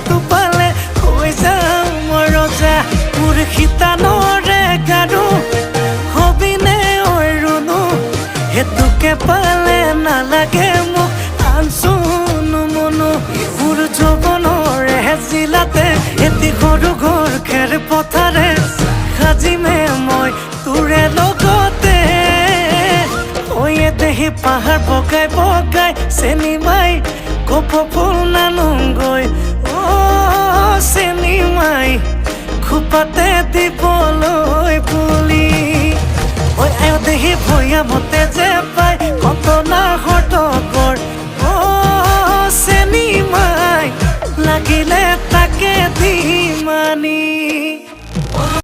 তো পালে হৈ যাওঁ মই ৰজা মোৰ শিতানৰে গাৰু হবিনে ঐ ৰুণু হেতুকে পালে নালাগে মোক আনচুনো মনো মোৰ যৌৱনৰে জিলাতে এটি সৰু ঘৰ খেৰ পথাৰে সাজিমে মই তোৰে লগতে দেহি পাহাৰ বগাই বগাই চেনি মাই কপৌ ফুল নানোগৈ চেনি মাই খোপাতে দিবলৈ পুলি আয় দেহি ভৈয়ামতে যে পাই কত না